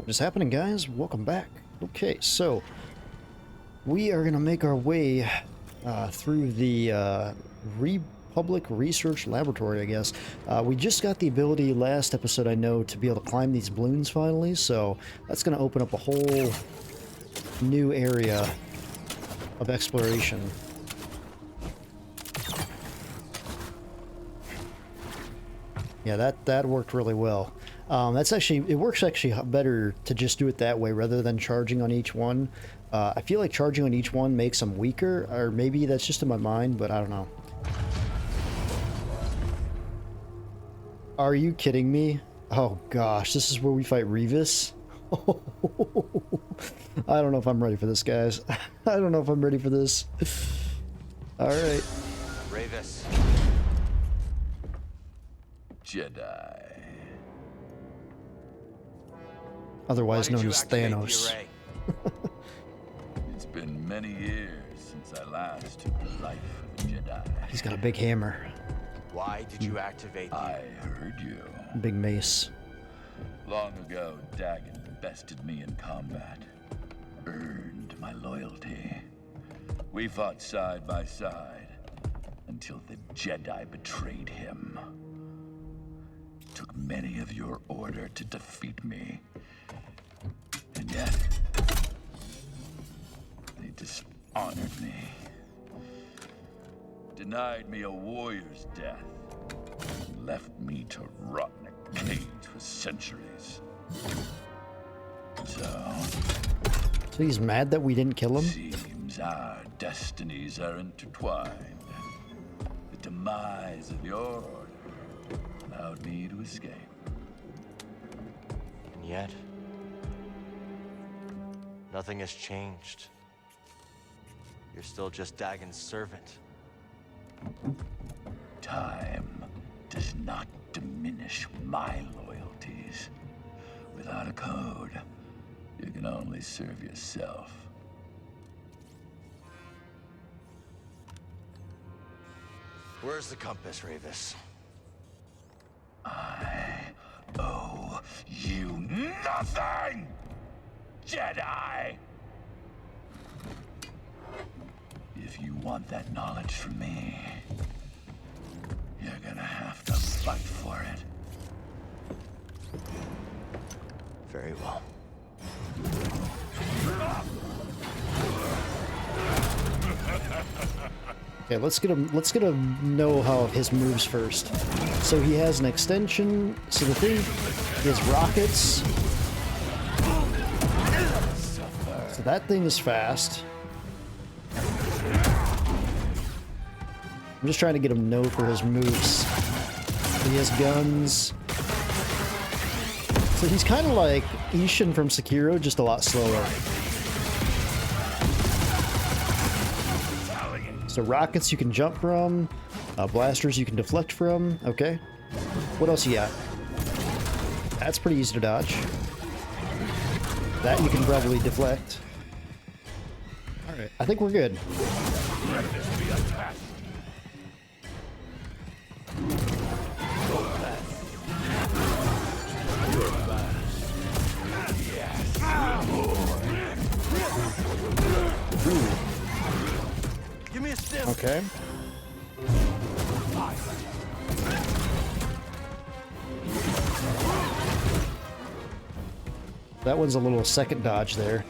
What is happening, guys? Welcome back. Okay, so we are gonna make our way through the Republic Research Laboratory, I guess. We just got the ability last episode, I know, to be able to climb these balloons finally, so that's gonna open up a whole new area of exploration. Yeah, that worked really well. It works actually better to just do it that way rather than charging on each one. I feel like charging on each one makes them weaker, or maybe that's just in my mind, but I don't know. Are you kidding me? Oh gosh, this is where we fight RAYVIS? I don't know if I'm ready for this, guys. I don't know if I'm ready for this. Alright. RAYVIS. Jedi. Otherwise known as Thanos. It's been many years since I last took the life of a Jedi. He's got a big hammer. Why did you activate the... I heard you. Big mace. Long ago, Dagan bested me in combat. Earned my loyalty. We fought side by side until the Jedi betrayed him. Took many of your order to defeat me. And yet, they dishonored me. Denied me a warrior's death. And left me to rot in a cage for centuries. So he's mad that we didn't kill him? Seems our destinies are intertwined. The demise of your order allowed me to escape. And yet, nothing has changed. You're still just Dagan's servant. Time does not diminish my loyalties. Without a code, you can only serve yourself. Where's the compass, RAYVIS? I owe you nothing, Jedi! If you want that knowledge from me, you're gonna have to fight for it. Very well. Okay, let's get a know-how of his moves first. So he has an extension. So the thing is rockets. So that thing is fast. I'm just trying to get him know for his moves. He has guns. So he's kind of like Ishin from Sekiro, just a lot slower. So rockets you can jump from, blasters you can deflect from. Okay. What else you got? That's pretty easy to dodge. That you can probably deflect. Alright, I think we're good. Give me a stiff. Okay. That one's a little second dodge there.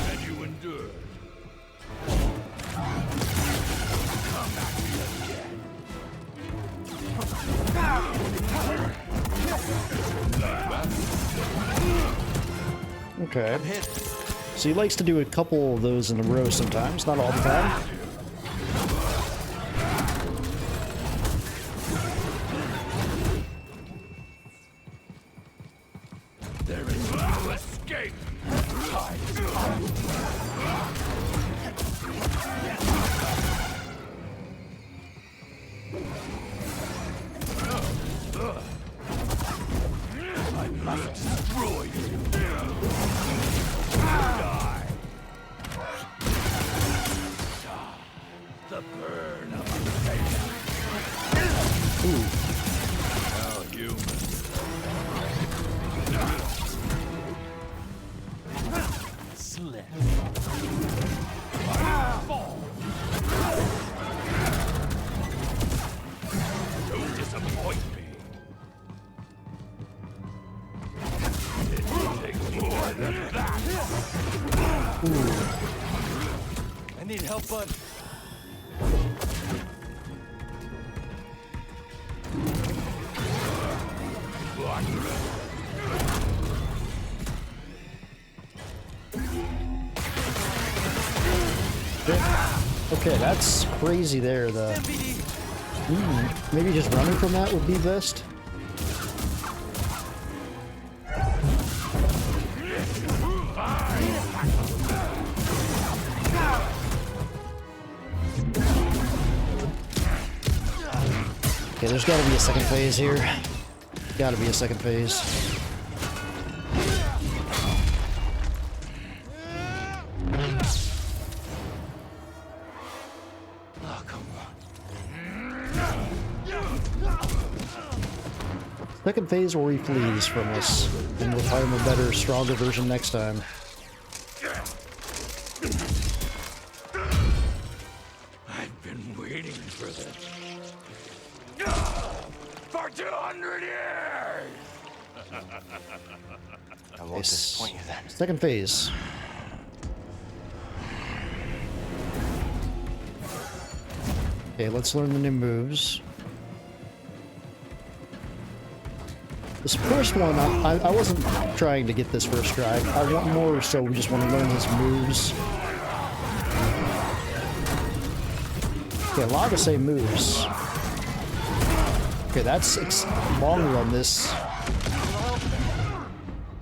And you endure. Okay. So he likes to do a couple of those in a row sometimes, not all the time. There is no escape. I must destroy you. Die. The burn of a help, bud. Okay, that's crazy there. Maybe just running from that would be best. Okay, there's gotta be a second phase here. Gotta be a second phase. Oh, come on. Second phase or he flees from us. And we'll find him a better, stronger version next time. I've been waiting for this. For 200 years! I won't disappoint you then. Second phase. Okay, let's learn the new moves. This first one, I wasn't trying to get this first try. I want more, so we just want to learn his moves. Okay, a lot of the same moves. Okay, that's long run this.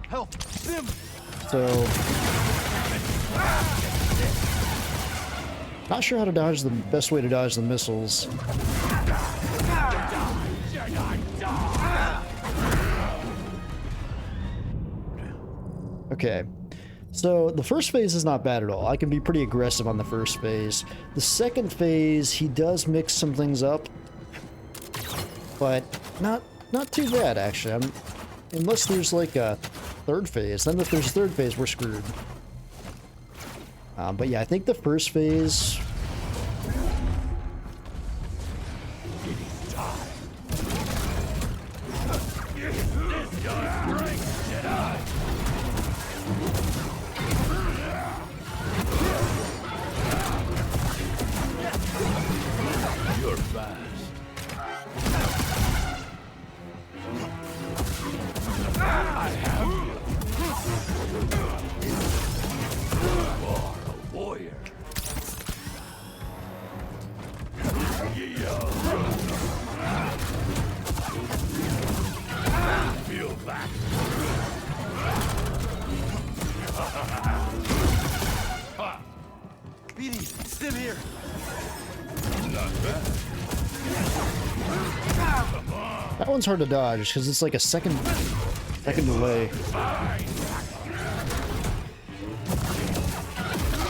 Help! Sim! So, not sure how to dodge the best way to dodge the missiles. Okay, so the first phase is not bad at all. I can be pretty aggressive on the first phase. The second phase, he does mix some things up, but not too bad actually. Unless there's like a third phase. Then if there's a third phase, we're screwed. But yeah, I think the first phase. You're fast. I have you. You are a warrior. Feel back. BD, Sim here. Not bad. That one's hard to dodge because it's like a second delay.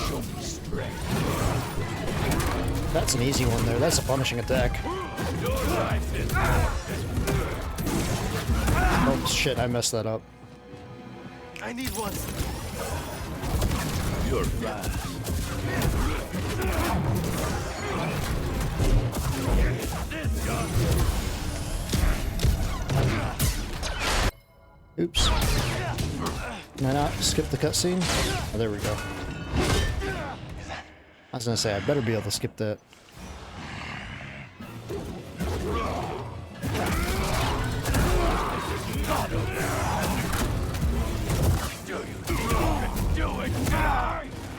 Show me strength. That's an easy one there. That's a punishing attack. Your life is Oh shit, I messed that up. I need one. You're fast. Oops. Can I not skip the cutscene? Oh, there we go. I was gonna say, I better be able to skip that.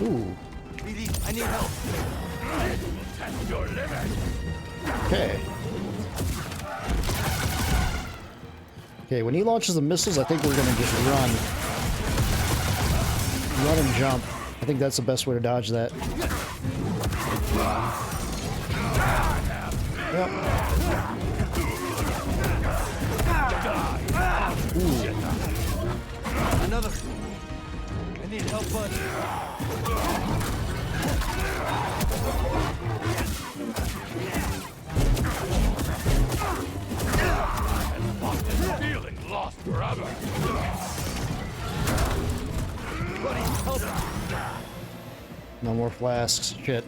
Ooh. BD, I need help. Test your limit. Okay. Okay, when he launches the missiles, I think we're gonna just run. Run and jump. I think that's the best way to dodge that. Yep. Ooh. Another. I need help, bud. Feeling lost forever. Buddy, help. No more flasks. Shit.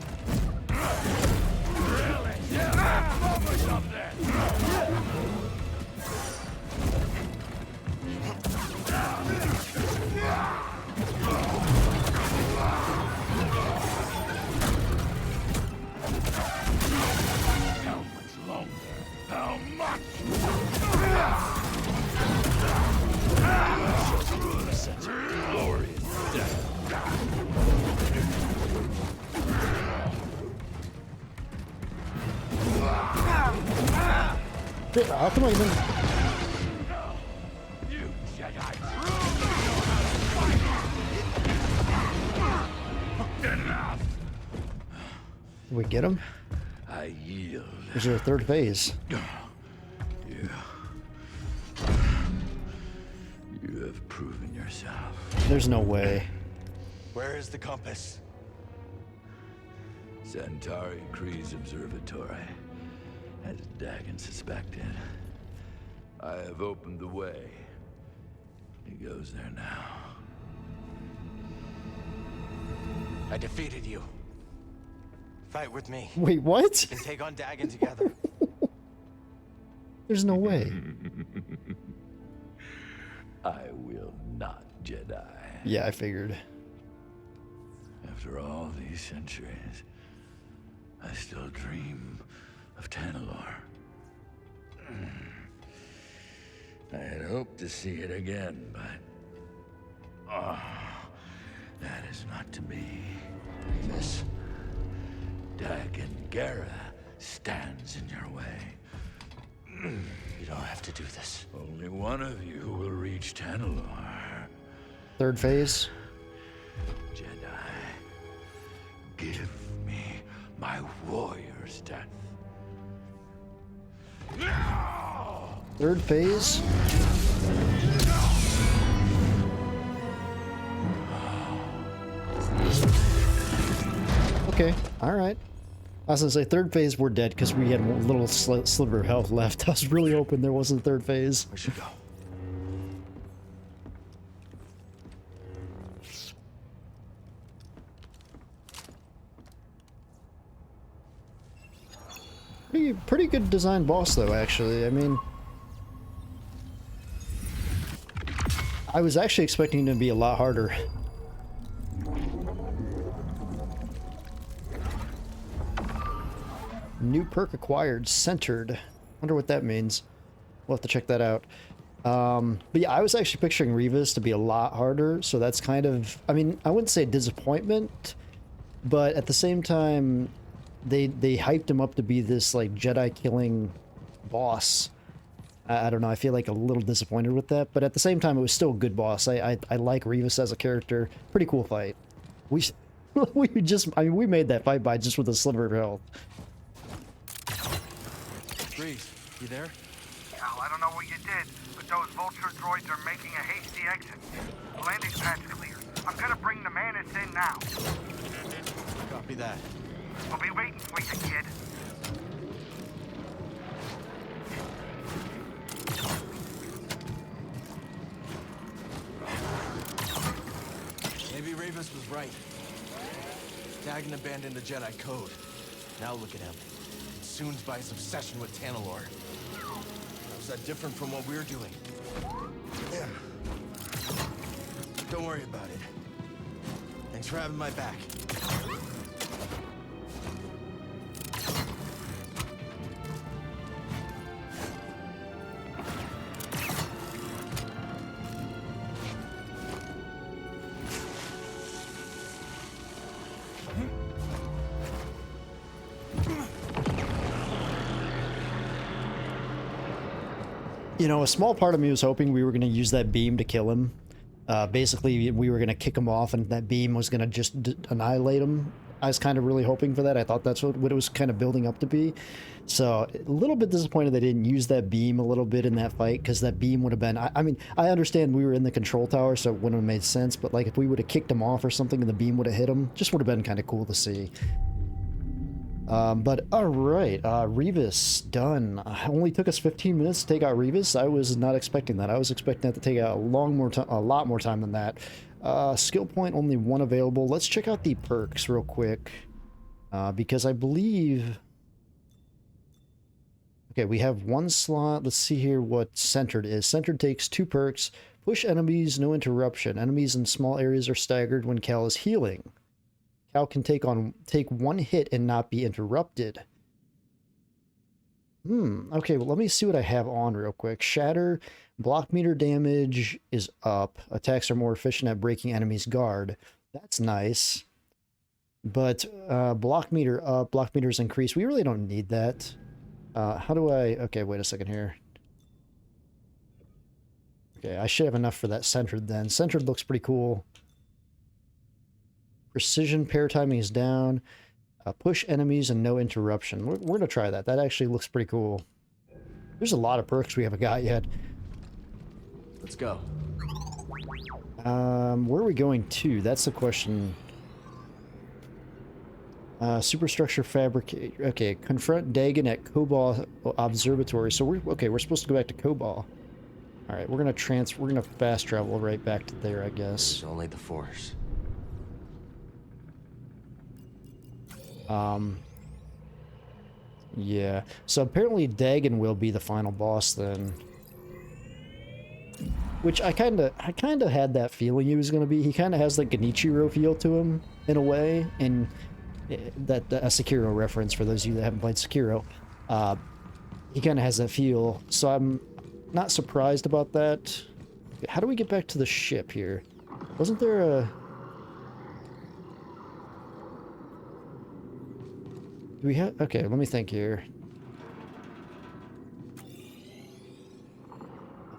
How come I even... You Jedi! Enough! Did we get him? I yield. Is there a third phase? You have proven yourself. There's no way. Where is the compass? Centauri Kree's observatory, as Dagan suspected. I have opened the way. He goes there now. I defeated you. Fight with me. Wait, what? We can take on Dagan together. There's no way. I will not, Jedi. Yeah, I figured. After all these centuries, I still dream of Tanalorr. I had hoped to see it again, but... that is not to be. This Dagan Gera stands in your way. You don't have to do this. Only one of you will reach Tanalorr. Third phase? Jedi, give me my warrior's death. Third phase? Okay, alright. I was gonna say third phase we're dead because we had a little sliver of health left. I was really hoping there wasn't a third phase. We should go. Pretty good design boss though, actually. I mean, I was actually expecting him to be a lot harder. New perk acquired, centered. Wonder what that means. We'll have to check that out. But yeah, I was actually picturing RAYVIS to be a lot harder, so that's kind of, I mean, I wouldn't say disappointment, but at the same time, they hyped him up to be this like Jedi killing boss. I don't know, I feel like a little disappointed with that, but at the same time, it was still a good boss. I like RAYVIS as a character. Pretty cool fight. We we made that fight by just with a sliver of health. Grease, you there? Cal, I don't know what you did, but those vulture droids are making a hasty exit. The landing pad's clear. I'm gonna bring the Manus in now. Copy that. We'll be waiting for you, kid. Maybe RAYVIS was right. Dagan abandoned the Jedi Code. Now look at him. Consumed by his obsession with Tanalorr. How's that different from what we're doing? Yeah. Don't worry about it. Thanks for having my back. You know, a small part of me was hoping we were going to use that beam to kill him. Basically, we were going to kick him off and that beam was going to just annihilate him. I was kind of really hoping for that. I thought that's what it was kind of building up to be. So, a little bit disappointed they didn't use that beam a little bit in that fight, because that beam would have been... I mean, I understand we were in the control tower, so it wouldn't have made sense, but like if we would have kicked him off or something and the beam would have hit him, just would have been kind of cool to see. But alright, RAYVIS, done. Only took us 15 minutes to take out RAYVIS. I was not expecting that. I was expecting that to take a lot more time than that. Skill point, only one available. Let's check out the perks real quick. Because I believe... Okay, we have one slot. Let's see here what Centered is. Centered takes 2 perks. Push enemies, no interruption. Enemies in small areas are staggered when Cal is healing. Cal can take 1 hit and not be interrupted. Okay, well, let me see what I have on real quick. Shatter, block meter damage is up. Attacks are more efficient at breaking enemies' guard. That's nice. But block meter up, block meters increase. We really don't need that. How do I... Okay, wait a second here. Okay, I should have enough for that centered then. Centered looks pretty cool. Precision pair timing is down. Push enemies and no interruption. We're going to try that. That actually looks pretty cool. There's a lot of perks we haven't got yet. Let's go. Where are we going to? That's the question. Superstructure fabricate. Okay, confront Dagon at Kobal Observatory. So we're supposed to go back to Kobal. All right, we're gonna fast travel right back to there, I guess. It's only the Force. Yeah. So apparently Dagon will be the final boss then. Which I kind of had that feeling he was going to be. He kind of has like Genichiro feel to him in a way, and that a Sekiro reference for those of you that haven't played Sekiro. He kind of has that feel, so I'm not surprised about that. How do we get back to the ship here? Wasn't there a... Do we have... Okay, let me think here.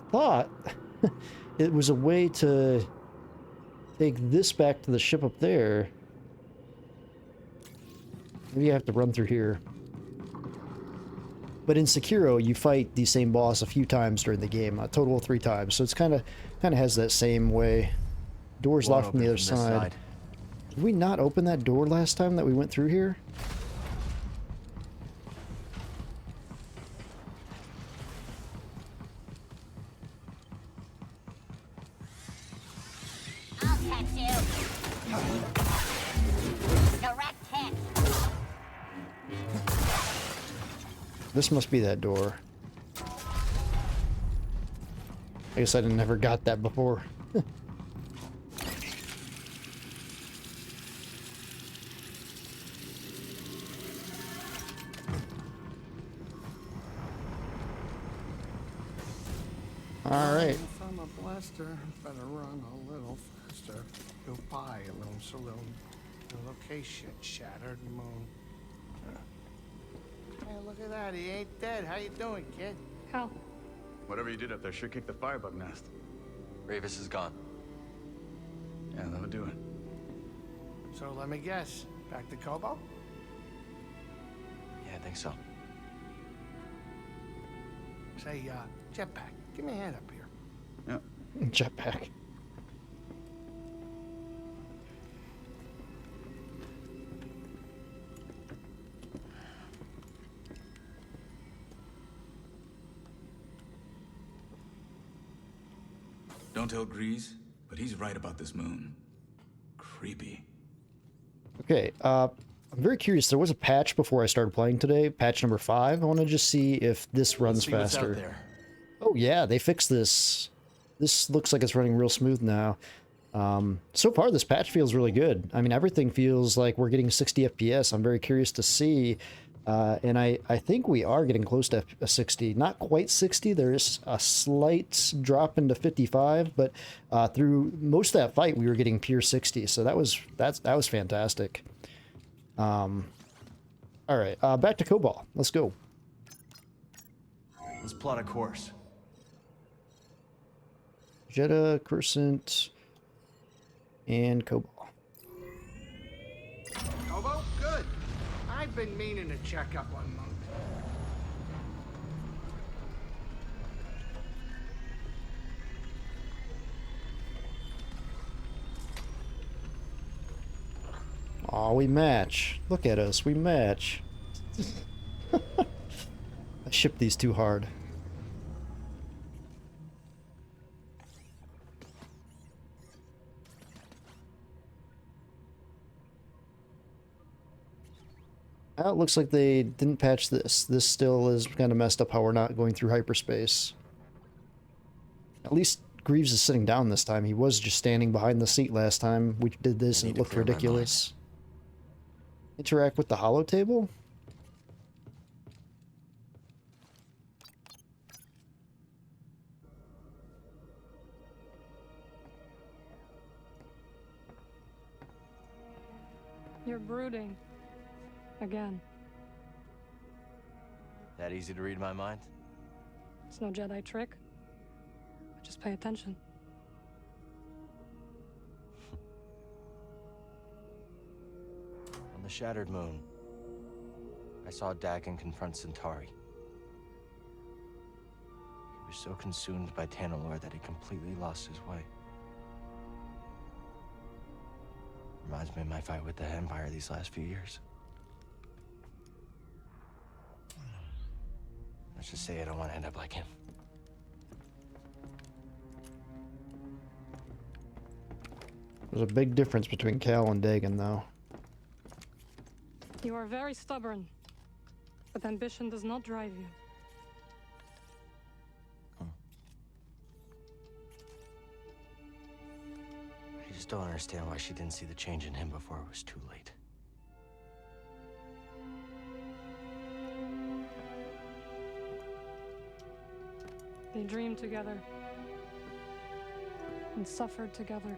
I thought it was a way to take this back to the ship up there. Maybe I have to run through here. But in Sekiro, you fight the same boss a few times during the game, a total of 3 times. So it's kind of has that same way. Door's locked from the other side. Did we not open that door last time that we went through here? I'll catch you. Direct hit. This must be that door. I guess I never got that before. Alright. From a blaster, better run a little faster. Goodbye, little saloon. The location shattered moon. Hey, look at that. He ain't dead. How you doing, kid? How? Whatever you did up there sure kicked the firebug nest. RAYVIS is gone. Yeah, that'll do it. So let me guess. Back to Kobo? Yeah, I think so. Say, Jetpack, give me a hand up here. Yeah. Jetpack. Don't tell Grease, but he's right about this moon. Creepy. Okay, I'm very curious. There was a patch before I started playing today, patch number 5. I want to just see if this runs See what's faster. out there. Oh yeah, they fixed this. This looks like it's running real smooth now. So far, this patch feels really good. I mean, everything feels like we're getting 60 FPS. I'm very curious to see. And I think we are getting close to a 60. Not quite 60. There is a slight drop into 55, but through most of that fight, we were getting pure 60. So that was fantastic. All right, back to Kobal. Let's go. Let's plot a course. Jeddah, Crescent, and Kobal. Kobo? Good. I've been meaning to check up on Monk. Aw, we match. Look at us, we match. I shipped these too hard. Well, it looks like they didn't patch this. This still is kind of messed up how we're not going through hyperspace. At least Greaves is sitting down this time. He was just standing behind the seat last time we did this and it looked ridiculous. Interact with the holotable? You're brooding. Again. That easy to read my mind? It's no Jedi trick. Just pay attention. On the Shattered Moon, I saw Dagon confront Centauri. He was so consumed by Tanalorr that he completely lost his way. Reminds me of my fight with the Empire these last few years. Let's just say I don't want to end up like him. There's a big difference between Cal and Dagon, though. You are very stubborn, but ambition does not drive you. I just don't understand why she didn't see the change in him before it was too late. They dreamed together and suffered together.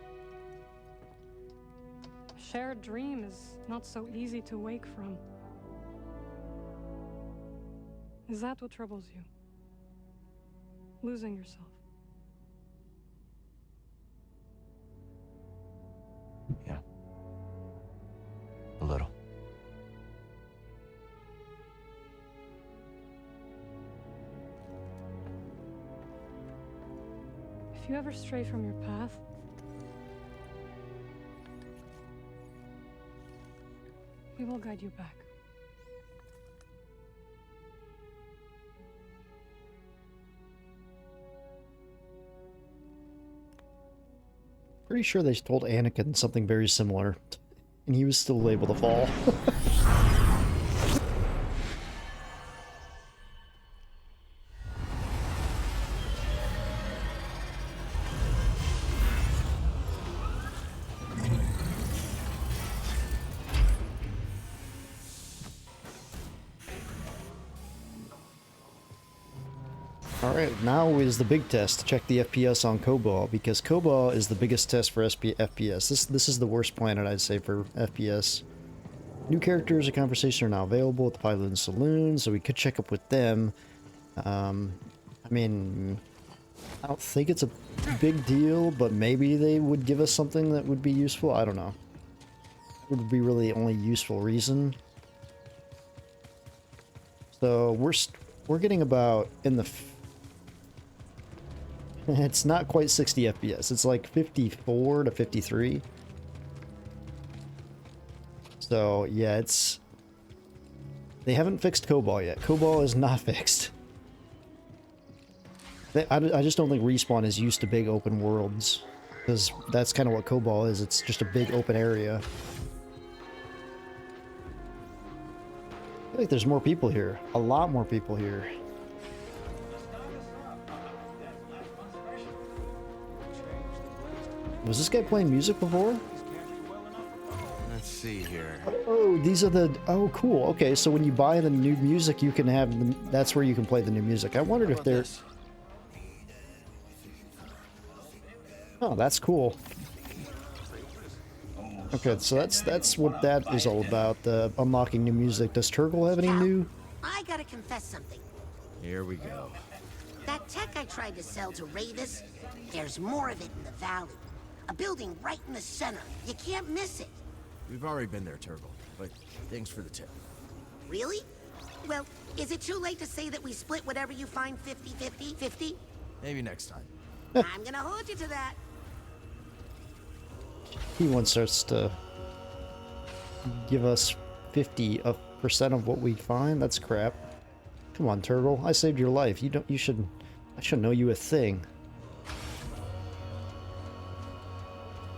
A shared dream is not so easy to wake from. Is that what troubles you? Losing yourself? Yeah. A little. If you ever stray from your path, we will guide you back. Pretty sure they told Anakin something very similar, and he was still able to fall. Alright, now is the big test to check the FPS on Kobol, because Kobol is the biggest test for FPS. This is the worst planet, I'd say, for FPS. New characters and conversation are now available at the Pyloon Saloon, so we could check up with them. I mean, I don't think it's a big deal, but maybe they would give us something that would be useful. I don't know. It would be really the only useful reason. So we're getting about in the... It's not quite 60 FPS. It's like 54 to 53. So, yeah, it's... They haven't fixed Kobol yet. Kobol is not fixed. I just don't think Respawn is used to big open worlds. Because that's kind of what Kobol is. It's just a big open area. I feel like there's more people here. A lot more people here. Was this guy playing music before? Let's see here. Oh, these are the... Oh, cool. Okay, so when you buy the new music, you can have... That's where you can play the new music. I wondered if there's... Oh, that's cool. Okay, so that's what that is all about, the unlocking new music. Does Turgle have any new? I gotta confess something. Here we go. That tech I tried to sell to RAYVIS, there's more of it in the valley. A building right in the center. You can't miss it. We've already been there, Turgle, but thanks for the tip. Really? Well, is it too late to say that we split whatever you find 50-50? 50? Maybe next time. I'm gonna hold you to that. He wants us to give us 50% of what we find. That's crap. Come on, Turtle. I saved your life. I should know you a thing.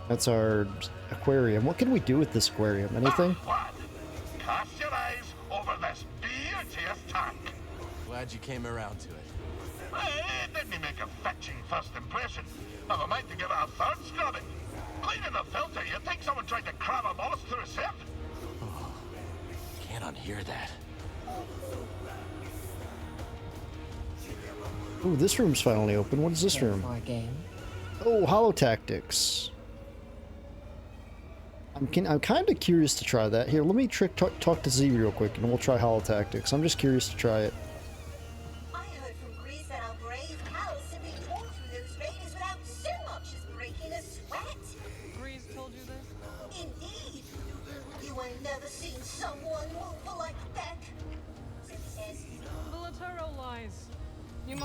That's our aquarium. What can we do with this aquarium? Anything? What? Cast your eyes over this beauteous tank. Glad you came around to it. It didn't make a fetching first impression. Never mind to give it a third scrubbing. Cleaning the filter, you'd think someone tried to cram a mollusk through a sieve. Oh, can't unhear that. Ooh, this room's finally open. What is this room? Oh, Holotactics. I'm kind of curious to try that. Here, let me talk to Z real quick, and we'll try Holotactics. I'm just curious to try it.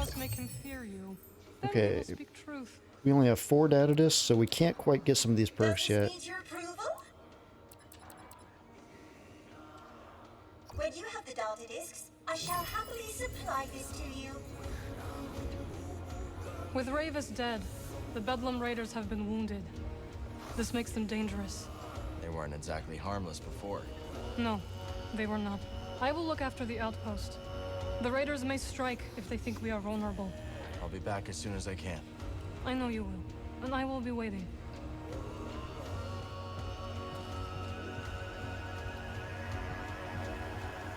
flaws make him fear you, then he Okay. will speak truth. We only have 4 data discs, so we can't quite get some of these perks yet. Need your approval? When you have the data discs, I shall happily supply this to you. With RAYVIS dead, the Bedlam Raiders have been wounded. This makes them dangerous. They weren't exactly harmless before. No, they were not. I will look after the outpost. The Raiders may strike if they think we are vulnerable. I'll be back as soon as I can. I know you will, and I will be waiting.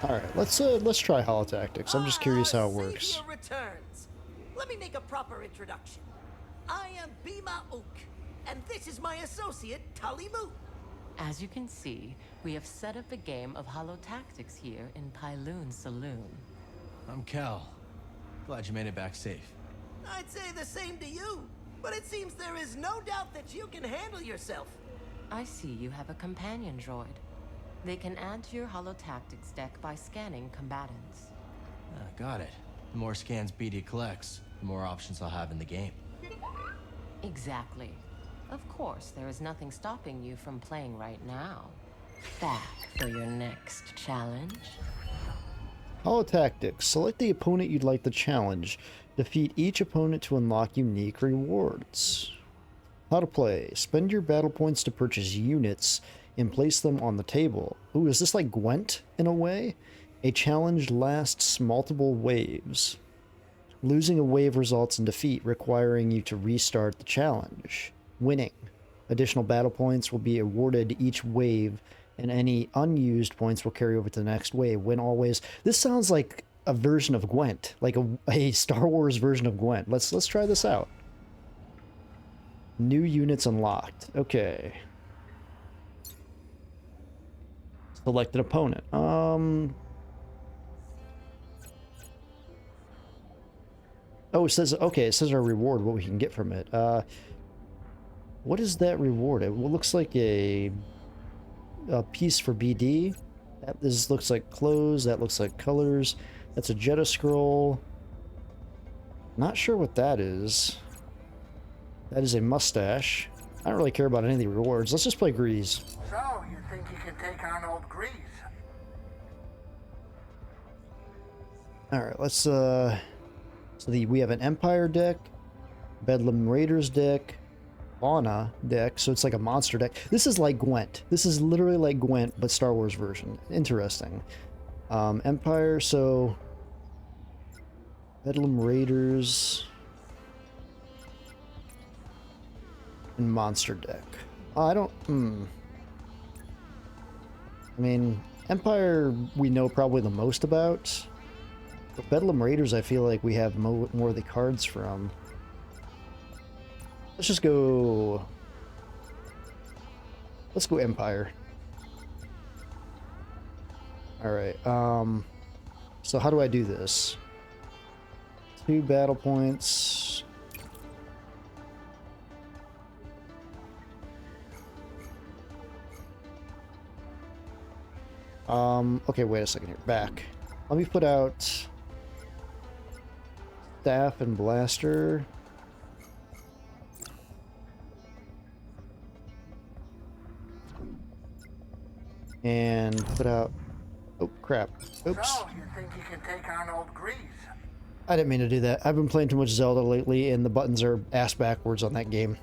Alright, let's try Holotactics. I'm just curious how it works. Savior returns. Let me make a proper introduction. I am Bima Ook, and this is my associate, Tully Moo. As you can see, we have set up a game of Holotactics here in Pyloon Saloon. I'm Cal. Glad you made it back safe. I'd say the same to you, but it seems there is no doubt that you can handle yourself. I see you have a companion droid. They can add to your Holotactics deck by scanning combatants. Got it. The more scans BD collects, the more options I'll have in the game. Exactly. Of course, there is nothing stopping you from playing right now. Back for your next challenge. Holotactics. Select the opponent you'd like to challenge. Defeat each opponent to unlock unique rewards. How to play. Spend your battle points to purchase units and place them on the table. Ooh, is this like Gwent in a way? A challenge lasts multiple waves. Losing a wave results in defeat, requiring you to restart the challenge. Winning. Additional battle points will be awarded each wave, and any unused points will carry over to the next wave. Win always. This sounds like a version of Gwent, like a Star Wars version of Gwent. Let's try this out. New units unlocked. Okay. Select an opponent. Oh, it says, okay, it says our reward, what we can get from it. What is that reward? It looks like a piece for BD. This looks like clothes. That looks like colors. That's a Jedi scroll. Not sure what that is. That is a mustache. I don't really care about any of the rewards. Let's just play Grease. So, you think you can take on old Grease? Alright, let's, we have an Empire deck, Bedlam Raiders deck, Fauna deck, so it's like a monster deck. This is like Gwent. This is literally like Gwent, but Star Wars version. Interesting. Empire, so Bedlam Raiders and monster deck. I don't, I mean, Empire we know probably the most about, but Bedlam Raiders I feel like we have more of the cards from. Let's just go... Let's go Empire. Alright, so how do I do this? 2 battle points. Okay, wait a second here. Back. Let me put out Staff and Blaster. And put out... Oh, crap. Oops. So, you think you can take on old Grease? I didn't mean to do that. I've been playing too much Zelda lately, and the buttons are ass backwards on that game.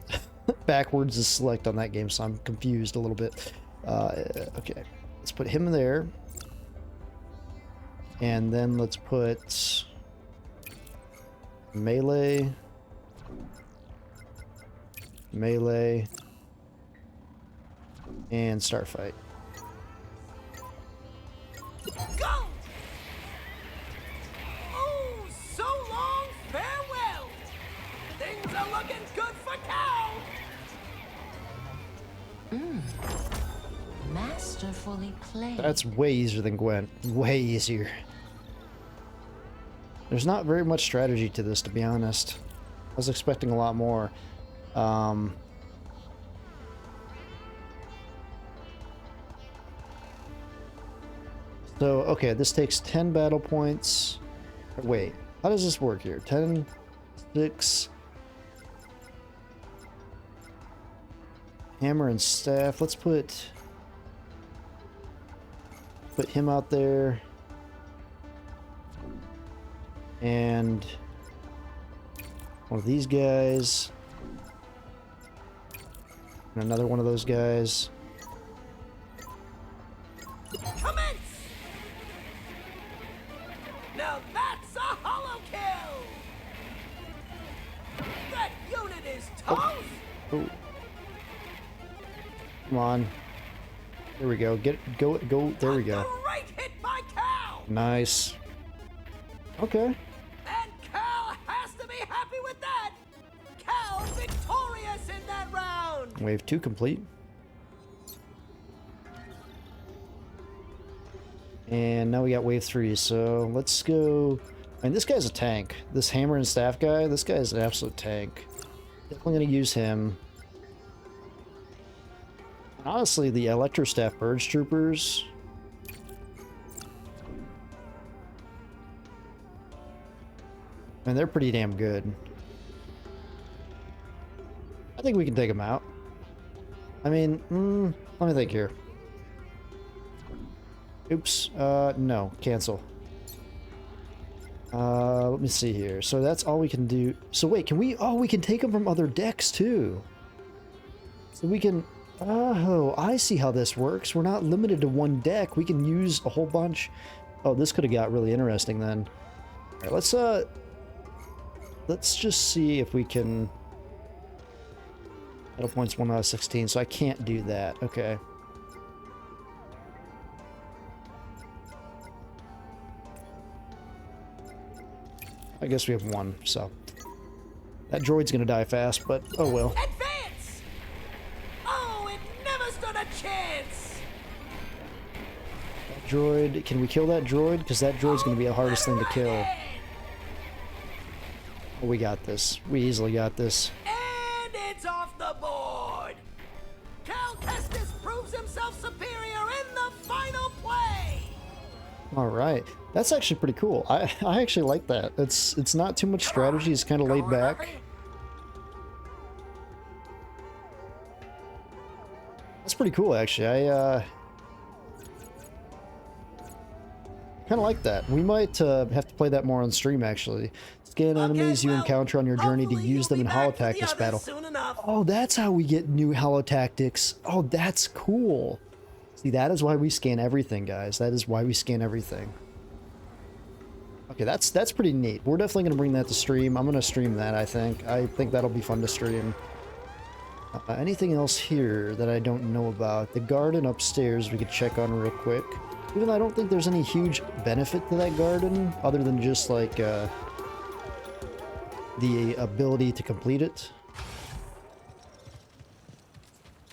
Backwards is select on that game, so I'm confused a little bit. Okay. Let's put him there. And then let's put... Melee. Melee. And Starfight. Go! Oh, so long, farewell! Things are looking good for Cal! Masterfully played. That's way easier than Gwent. Way easier. There's not very much strategy to this, to be honest. I was expecting a lot more. So, okay, this takes 10 battle points. Wait, How does this work here? 10, 6. Hammer and staff. Let's put him out there. And one of these guys. And another one of those guys. Commence! Now that's a holo kill! That unit is toast! Oh. Come on. There we go. Go. There we go. Great hit by Cal! Nice. Okay. And Cal has to be happy with that! Cal victorious in that round! Wave 2 complete. And now we got wave 3, so let's go. I mean, this guy's a tank. This hammer and staff guy, this guy is an absolute tank. Definitely gonna use him. Honestly, the Electrostaff Purge Troopers. And they're pretty damn good. I think we can take them out. I mean, let me think here. Oops, no, cancel. Let me see here. So that's all we can do. So wait, can we, oh, we can take them from other decks too. So we can, oh, I see how this works. We're not limited to one deck. We can use a whole bunch. Oh, this could have got really interesting then. All right, let's just see if we can. Battle points 1 out of 16, so I can't do that. Okay. I guess we have 1, so that droid's gonna die fast, but oh well. Advance! Oh, it never stood a chance! That droid, can we kill that droid? Because that droid's gonna be the hardest thing to kill. Oh, we got this. We easily got this. And it's off the board! Cal Kestis proves himself superior in the final play! All right, that's actually pretty cool. I actually like that. It's not too much strategy. It's kind of laid back. That's pretty cool, actually. I kind of like that. We might have to play that more on stream, actually. Scan enemies you encounter on your journey to use them in Holotactics battle. Oh, that's how we get new Holotactics. Oh, that's cool. See, that is why we scan everything, guys. That is why we scan everything. Okay, that's pretty neat. We're definitely going to bring that to stream. I'm going to stream that, I think. I think that'll be fun to stream. Anything else here that I don't know about? The garden upstairs we could check on real quick. Even though I don't think there's any huge benefit to that garden, other than just, like, the ability to complete it.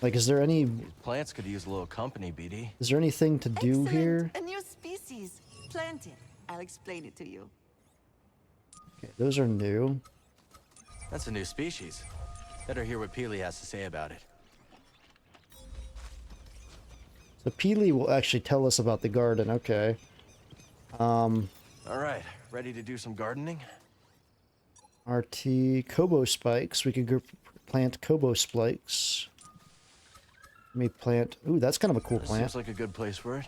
Like, is there any... Plants could use a little company, BD. Is there anything to do here? A new species. Planted. I'll explain it to you. Okay, those are new. That's a new species. Better hear what Peely has to say about it. So Peely will actually tell us about the garden, okay. Alright, ready to do some gardening? RT, Kobo spikes. We could go plant Kobo spikes. Let me plant... Ooh, that's kind of a cool plant. Seems like a good place for it.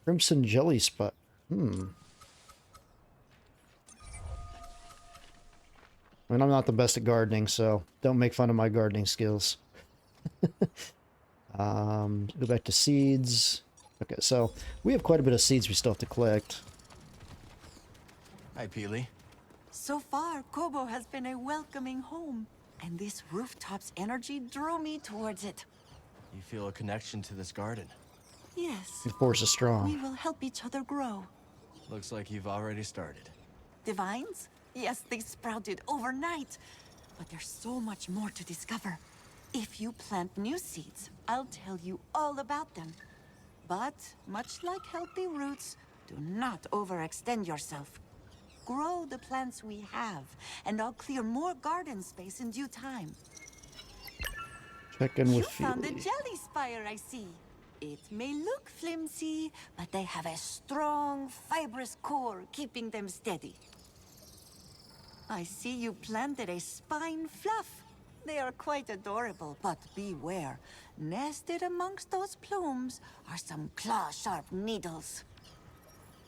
Crimson jelly spot. I mean, I'm not the best at gardening, so don't make fun of my gardening skills. Go back to seeds. Okay, so we have quite a bit of seeds we still have to collect. Hi, Peely. So far, Kobo has been a welcoming home, and this rooftop's energy drew me towards it. You feel a connection to this garden? Yes. The force is strong. We will help each other grow. Looks like you've already started. The vines? Yes, they sprouted overnight. But there's so much more to discover. If you plant new seeds, I'll tell you all about them. But, much like healthy roots, do not overextend yourself. Grow the plants we have, and I'll clear more garden space in due time. Check in with You found a Feely. jelly spire, I see. It may look flimsy, but they have a strong, fibrous core keeping them steady. I see you planted a spine fluff. They are quite adorable, but beware. Nested amongst those plumes are some claw-sharp needles.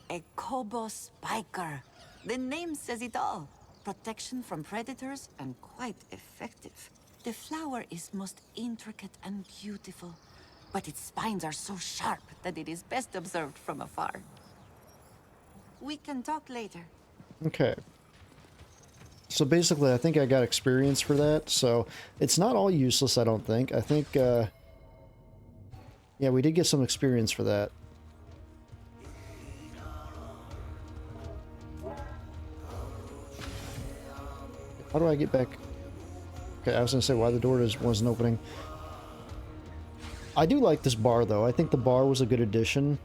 A Kobo spiker. The name says it all. Protection from predators and quite effective. The flower is most intricate and beautiful, but its spines are so sharp that it is best observed from afar. We can talk later. Okay. So basically, I think I got experience for that, so it's not all useless, I don't think. I think, yeah, we did get some experience for that. How do I get back? Okay, I was gonna say why the door wasn't opening. I do like this bar, though. I think the bar was a good addition.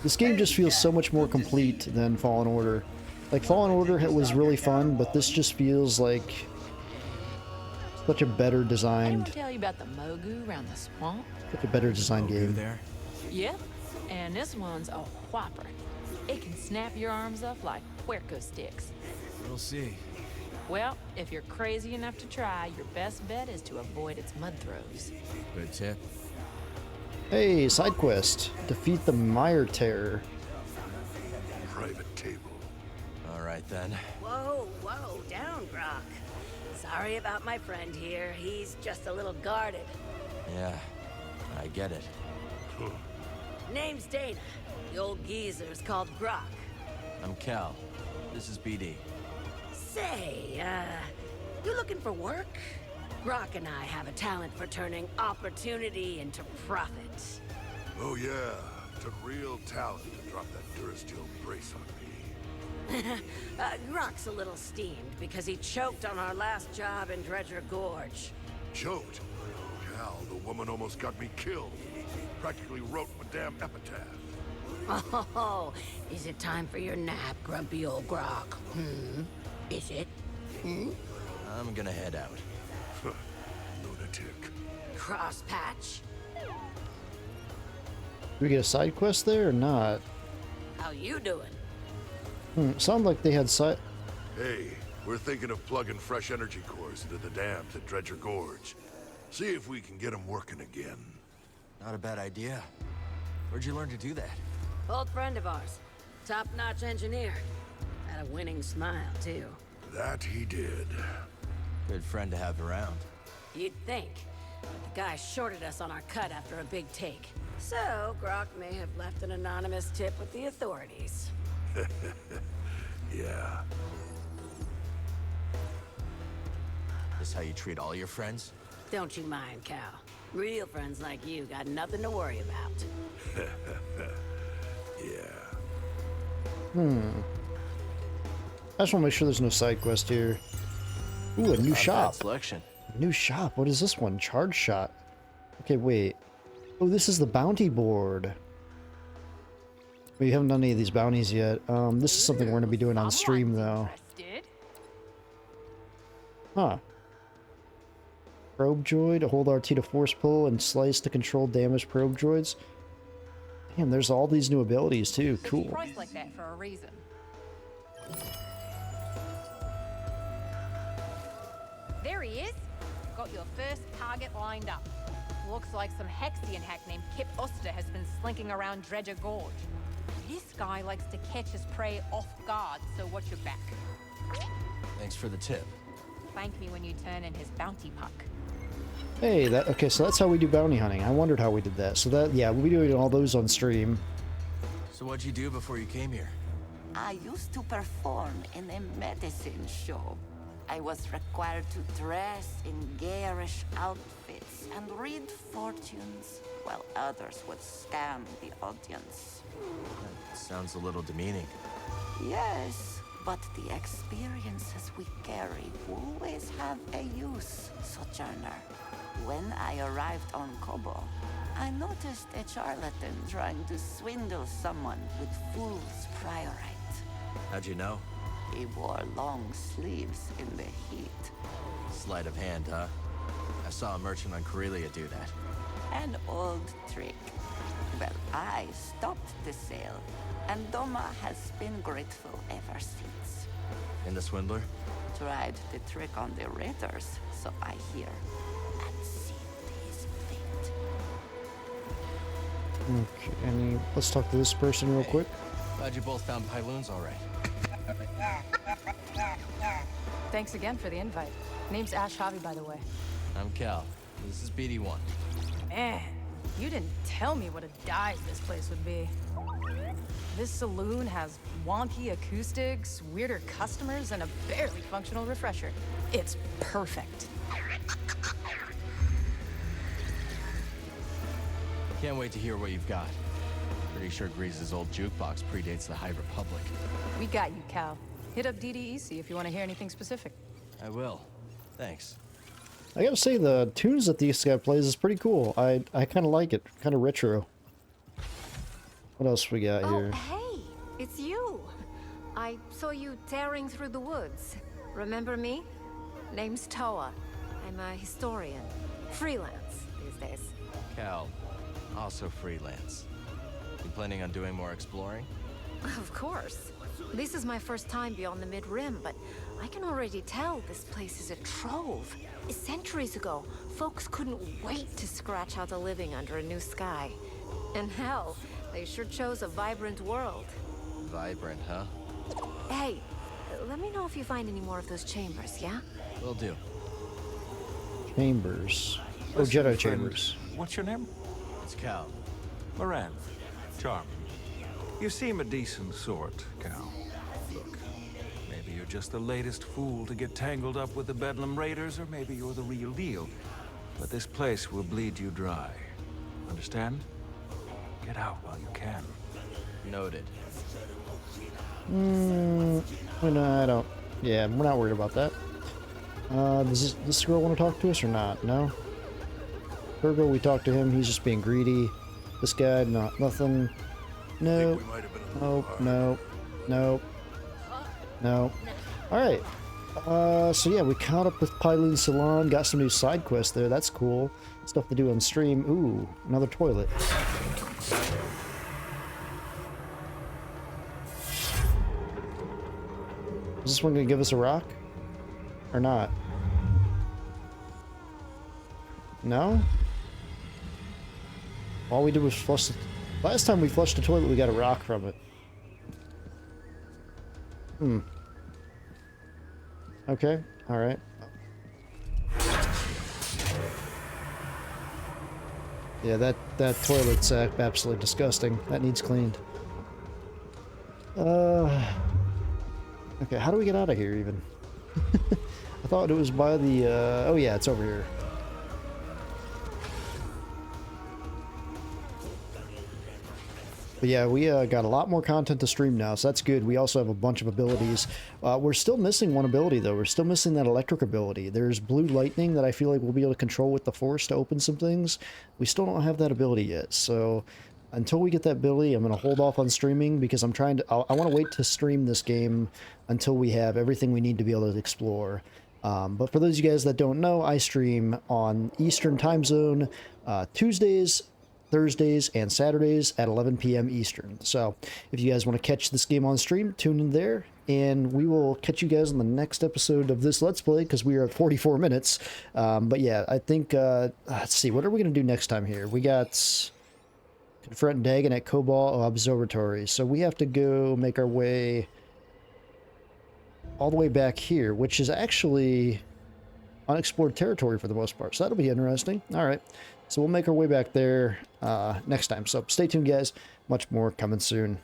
This game just feels so much more complete than Fallen Order. Like, Fallen Order was really fun, but this just feels like such a better designed... Tell you about the Mogu around the swamp? Such a better designed game. There? Yep, and this one's a whopper. It can snap your arms up like puerco sticks. We'll see. Well, if you're crazy enough to try, your best bet is to avoid its mud throws. Good tip. Hey, side quest. Defeat the Mire Terror. Private table. All right, then. Whoa, down, Grok. Sorry about my friend here. He's just a little guarded. Yeah, I get it. Name's Dana. The old geezer's called Grok. I'm Cal. This is BD. Say, you looking for work? Grok and I have a talent for turning opportunity into profit. Oh yeah, took real talent to drop that Durasteel brace on me. Grok's a little steamed because he choked on our last job in Dredger Gorge. Choked? Cal, the woman almost got me killed. Practically wrote my damn epitaph. Oh, is it time for your nap, grumpy old Grok? Is it? I'm gonna head out. Lunatic. Crosspatch? Do we get a side quest there or not? How you doing? Sounded like they had side... Hey, we're thinking of plugging fresh energy cores into the dams at Dredger Gorge. See if we can get them working again. Not a bad idea. Where'd you learn to do that? Old friend of ours. Top-notch engineer. Had a winning smile, too. That he did. Good friend to have around. You'd think. But the guy shorted us on our cut after a big take. So, Grok may have left an anonymous tip with the authorities. Yeah. This how you treat all your friends? Don't you mind, Cal. Real friends like you got nothing to worry about. Yeah. I just want to make sure there's no side quest here. Ooh, a new shop. Selection. New shop. What is this one? Charge shot. Okay, wait. Oh, this is the bounty board. We haven't done any of these bounties yet. This is something we're going to be doing on stream, though. Huh. Probe droid. To hold RT to force pull and slice to control damaged probe droids. Damn, there's all these new abilities, too. Cool. Priced like that for a reason. There he is. Got your first target lined up. Looks like some Hexian hack named Kip Oster has been slinking around Dredger Gorge. This guy likes to catch his prey off guard, so watch your back. Thanks for the tip. Thank me when you turn in his bounty puck. Hey, okay, so that's how we do bounty hunting. I wondered how we did that. So that, yeah, we'll be doing all those on stream. So what'd you do before you came here? I used to perform in a medicine show. I was required to dress in garish outfits and read fortunes, while others would scam the audience. That sounds a little demeaning. Yes, but the experiences we carry always have a use, Sojourner. When I arrived on Kobo, I noticed a charlatan trying to swindle someone with fool's priorite. How'd you know? He wore long sleeves in the heat. Sleight of hand, huh? I saw a merchant on Corellia do that. An old trick. Well, I stopped the sale, and Doma has been grateful ever since. And the swindler? Tried the trick on the raiders, so I hear, and sealed his fate. Okay, let's talk to this person real quick. Glad you both found Pyloons all right. Thanks again for the invite. Name's Ash Javi, by the way. I'm Cal. This is BD1. Man, you didn't tell me what a dive this place would be. This saloon has wonky acoustics, weirder customers, and a barely functional refresher. It's perfect. Can't wait to hear what you've got. Pretty sure Grease's old jukebox predates the High Republic. We got you, Cal. Hit up DDEC if you want to hear anything specific. I will. Thanks. I gotta say, the tunes that this guy plays is pretty cool. I kind of like it. Kind of retro. What else we got here? Hey, it's you. I saw you tearing through the woods. Remember me? Name's Toa. I'm a historian. Freelance these days. Cal, also freelance. You planning on doing more exploring? Of course. This is my first time beyond the Mid-Rim, but I can already tell this place is a trove. Centuries ago, folks couldn't wait to scratch out a living under a new sky. And hell, they sure chose a vibrant world. Vibrant, huh? Hey, let me know if you find any more of those chambers, yeah? Will do. Chambers. Oh, Listen, Jedi friend, chambers. What's your name? It's Cal. Moran. Charming. You seem a decent sort, Cal. Look, maybe you're just the latest fool to get tangled up with the Bedlam Raiders, or maybe you're the real deal. But this place will bleed you dry. Understand? Get out while you can. Noted. I don't. Yeah, we're not worried about that. Does this girl want to talk to us or not? No? Virgo, we talked to him. He's just being greedy. This guy, nothing. No. Nope. No. Nope. No. Alright. So yeah, we caught up with Pyloon Salon. Got some new side quests there. That's cool. Stuff to do on stream. Ooh, another toilet. Is this one gonna give us a rock? Or not? No? All we did was flush the... Last time we flushed the toilet, we got a rock from it. Okay, alright. Yeah, that toilet's absolutely disgusting. That needs cleaned. Okay, how do we get out of here, even? I thought it was by the, oh yeah, it's over here. But yeah, we got a lot more content to stream now, so that's good. We also have a bunch of abilities. We're still missing one ability, though. We're still missing that electric ability. There's blue lightning that I feel like we'll be able to control with the Force to open some things. We still don't have that ability yet, so until we get that ability, I'm going to hold off on streaming because I'm trying to... I want to wait to stream this game until we have everything we need to be able to explore. But for those of you guys that don't know, I stream on Eastern Time Zone Tuesdays, Thursdays, and Saturdays at 11 p.m. Eastern. So if you guys want to catch this game on stream, tune in there, and we will catch you guys on the next episode of this Let's Play, because we are at 44 minutes. But yeah, I think, let's see, what are we going to do next time here? We got confront Dagon at Cobalt Observatory. So we have to go make our way all the way back here, which is actually unexplored territory for the most part. So that'll be interesting. All right. So we'll make our way back there next time. So stay tuned, guys. Much more coming soon.